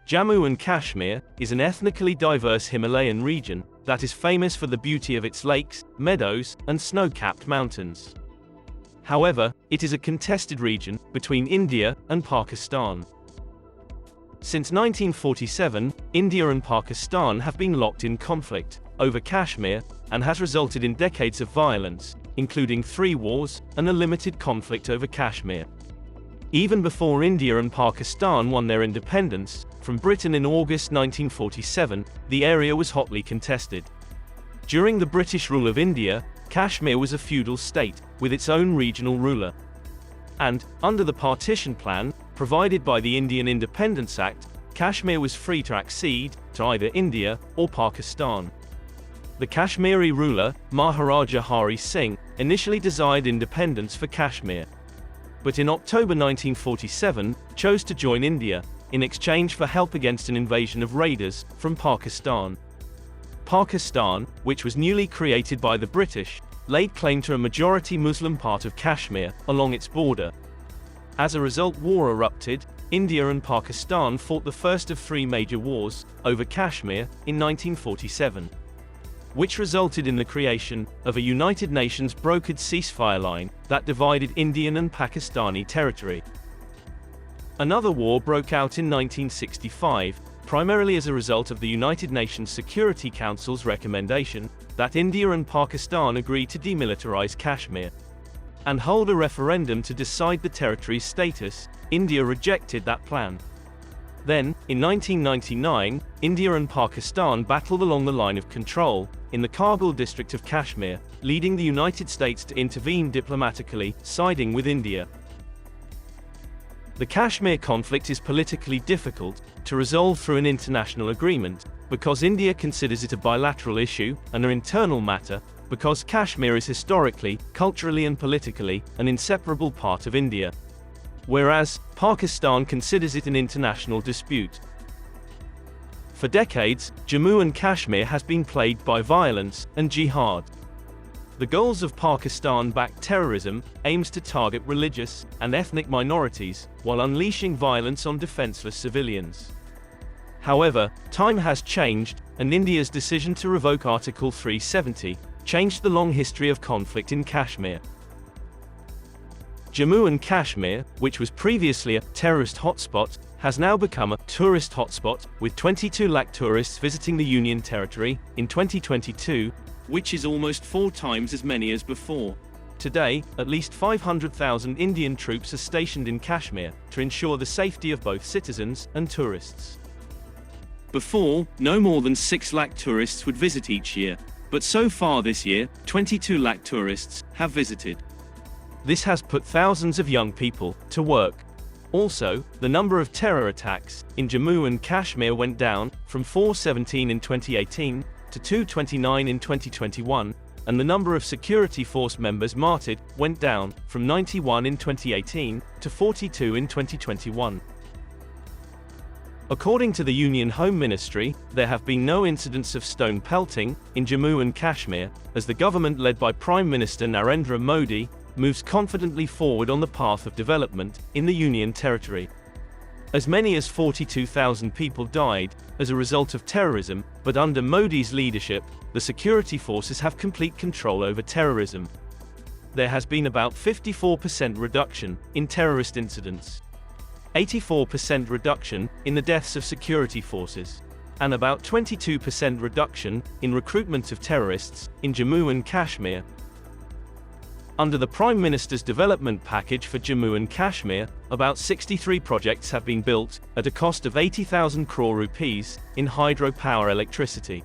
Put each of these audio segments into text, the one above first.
Jammu and Kashmir is an ethnically diverse Himalayan region that is famous for the beauty of its lakes, meadows, and snow-capped mountains. However, it is a contested region between India and Pakistan. Since 1947, India and Pakistan have been locked in conflict over Kashmir, and has resulted in decades of violence, including 3 wars and a limited conflict over Kashmir. Even before India and Pakistan won their independence from Britain in August 1947, the area was hotly contested. During the British rule of India, Kashmir was a feudal state with its own regional ruler. And, under the partition plan provided by the Indian Independence Act, Kashmir was free to accede to either India or Pakistan. The Kashmiri ruler, Maharaja Hari Singh, initially desired independence for Kashmir, but in October 1947 chose to join India in exchange for help against an invasion of raiders from Pakistan. Pakistan, which was newly created by the British, laid claim to a majority Muslim part of Kashmir along its border. As a result, war erupted. India and Pakistan fought the first of 3 major wars over Kashmir in 1947, which resulted in the creation of a United Nations brokered ceasefire line that divided Indian and Pakistani territory. Another war broke out in 1965, primarily as a result of the United Nations Security Council's recommendation that India and Pakistan agree to demilitarize Kashmir and hold a referendum to decide the territory's status. India rejected that plan. Then, in 1999, India and Pakistan battled along the line of control in the Kargil district of Kashmir, leading the United States to intervene diplomatically, siding with India. The Kashmir conflict is politically difficult to resolve through an international agreement, because India considers it a bilateral issue and an internal matter, because Kashmir is historically, culturally and politically an inseparable part of India, whereas Pakistan considers it an international dispute. For decades, Jammu and Kashmir has been plagued by violence and jihad. The goals of Pakistan-backed terrorism aims to target religious and ethnic minorities while unleashing violence on defenseless civilians. However, time has changed, and India's decision to revoke Article 370 changed the long history of conflict in Kashmir. Jammu and Kashmir, which was previously a terrorist hotspot, has now become a tourist hotspot, with 22 lakh tourists visiting the Union Territory in 2022, which is almost 4 times as many as before. Today, at least 500,000 Indian troops are stationed in Kashmir to ensure the safety of both citizens and tourists. Before, no more than 6 lakh tourists would visit each year, but so far this year, 22 lakh tourists have visited. This has put thousands of young people to work. Also, the number of terror attacks in Jammu and Kashmir went down from 417 in 2018 to 229 in 2021, and the number of security force members martyred went down from 91 in 2018 to 42 in 2021. According to the Union Home Ministry, there have been no incidents of stone pelting in Jammu and Kashmir, as the government led by Prime Minister Narendra Modi moves confidently forward on the path of development in the Union Territory. As many as 42,000 people died as a result of terrorism, but under Modi's leadership, the security forces have complete control over terrorism. There has been about 54% reduction in terrorist incidents, 84% reduction in the deaths of security forces, and about 22% reduction in recruitment of terrorists in Jammu and Kashmir. Under the Prime Minister's development package for Jammu and Kashmir, about 63 projects have been built, at a cost of 80,000 crore rupees, in hydropower electricity.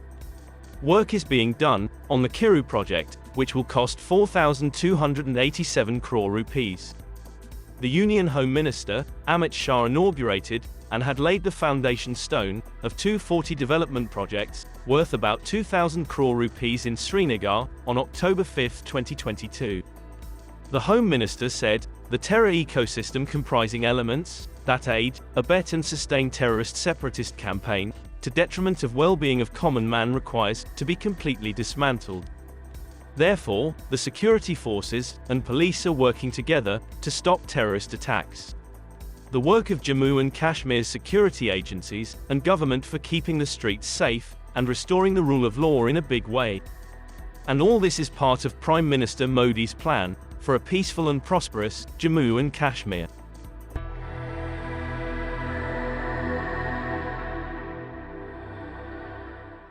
Work is being done on the Kiru project, which will cost 4,287 crore rupees. The Union Home Minister, Amit Shah, inaugurated and had laid the foundation stone of 240 development projects, worth about 2,000 crore rupees in Srinagar, on October 5, 2022. The Home Minister said, the terror ecosystem comprising elements that aid, abet and sustain terrorist separatist campaign, to detriment of well-being of common man, requires to be completely dismantled. Therefore, the security forces and police are working together to stop terrorist attacks. the work of Jammu and Kashmir's security agencies and government for keeping the streets safe and restoring the rule of law in a big way. And all this is part of Prime Minister Modi's plan for a peaceful and prosperous Jammu and Kashmir.